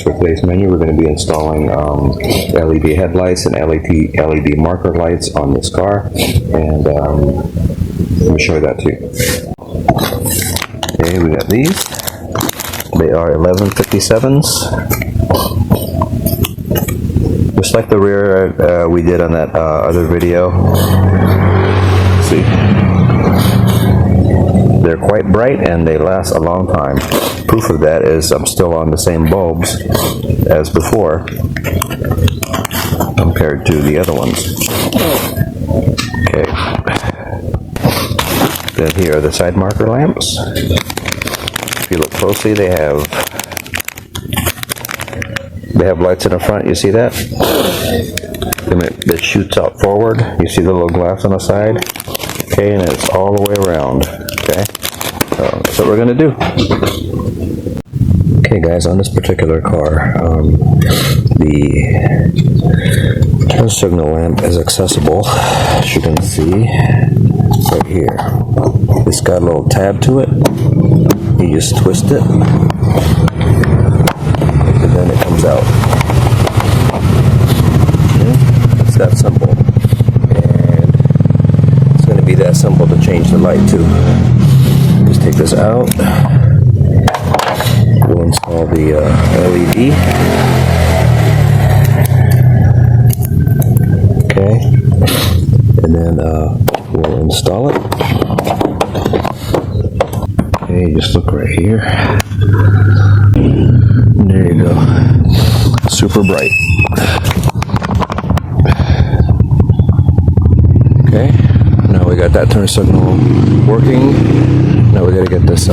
guys, for today's menu, we're going to be installing LED headlights and LED marker lights on this car, and let me show you that too. Okay, we got these. They are 1157s, just like the rear we did on that other video. Let's see, they're quite bright and they last a long time. Proof of that is I'm still on the same bulbs as before compared to the other ones. Okay. Then here are the side marker lamps. If you look closely, they have lights in the front. You see that? It shoots out forward. You see the little glass on the side? Okay, and it's all the way around. Okay, so that's what we're gonna do. Okay guys, on this particular car, the turn signal lamp is accessible, as you can see right here. It's got a little tab to it. You just twist it, and then it comes out. Okay. It's that simple, and it's going to be that simple to change the light too. Just take this out. We'll install the LED. Okay, and then we'll install it. Okay, just look right here. There you go. Super bright. Okay, now we got that turn signal working. Now we gotta get this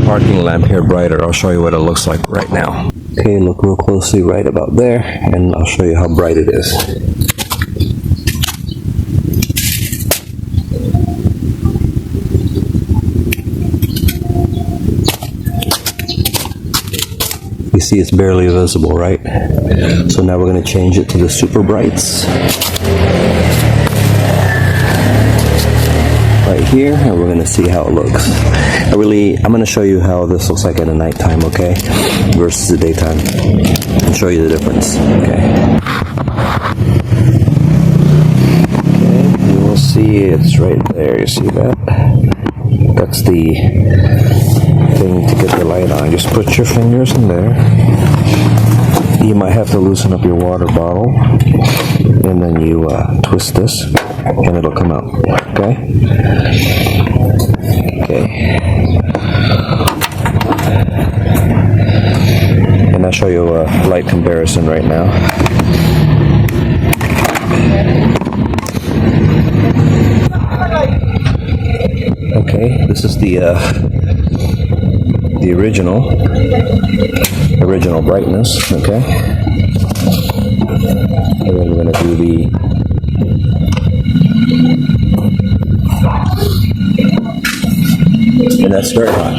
parking lamp here brighter. I'll show you what it looks like right now. Okay, look real closely right about there, and I'll show you how bright it is. You see it's barely visible, right? So now we're going to change it to the super brights. Right here, and we're going to see how it looks. I'm going to show you how this looks like in the nighttime, okay? Versus the daytime. And show you the difference, okay? Okay, you will see it's right there. You see that? That's the thing to get the light on. Just put your fingers in there. You might have to loosen up your water bottle, and then you twist this, and it'll come out. Okay. Okay. And I'll show you a light comparison right now. Okay, this is the original brightness, okay? And then we're going to do and that's very hot.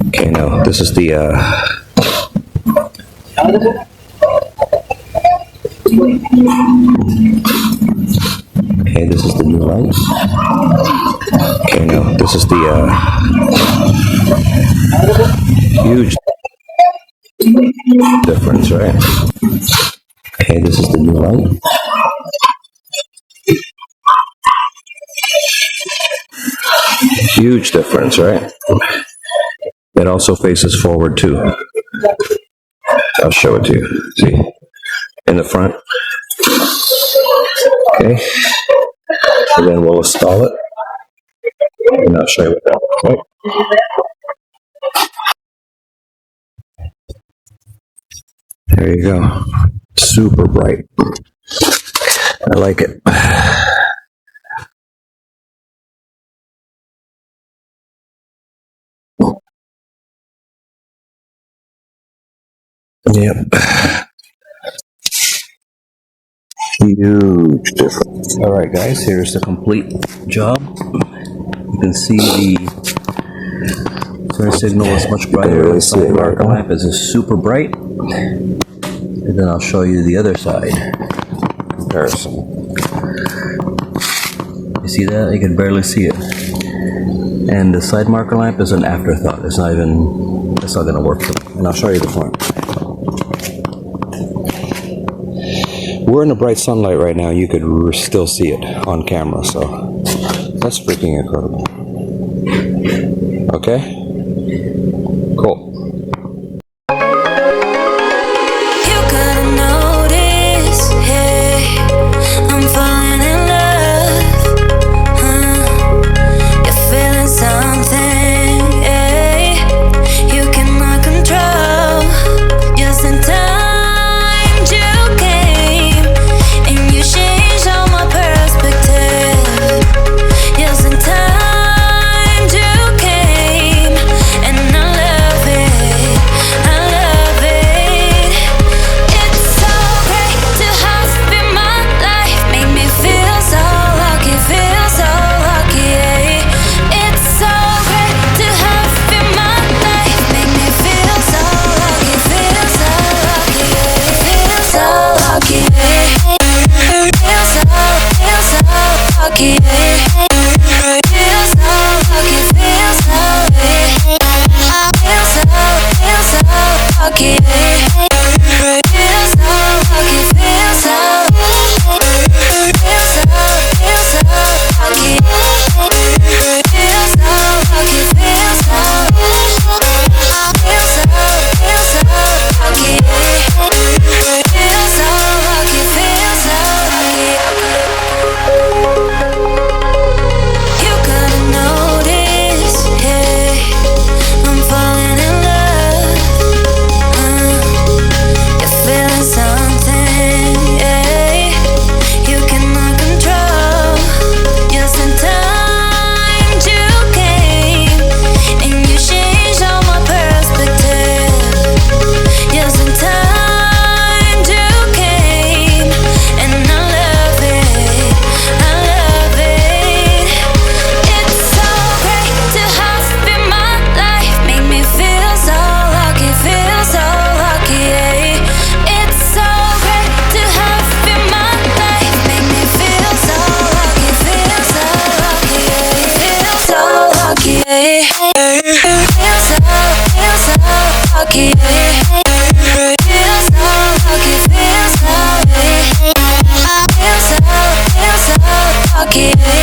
Okay, now this is the okay, this is the new light. Okay, now this is the huge difference, right? Okay, this is the new light. Huge difference, right? It also faces forward too. I'll show it to you. See? In the front. Okay. And then we'll install it. And I'll show you what that looks like. There you go. Super bright. I like it. Yep. Huge difference. Alright guys, here's the complete job. You can see the turn signal is much brighter. The side marker lamp is super bright. And then I'll show you the other side comparison. You see that? You can barely see it. And the side marker lamp is an afterthought. It's not going to work for me. and I'll show you the front. We're in the bright sunlight right now. You could still see it on camera, so that's freaking incredible. Okay? Cool. Feel so lucky.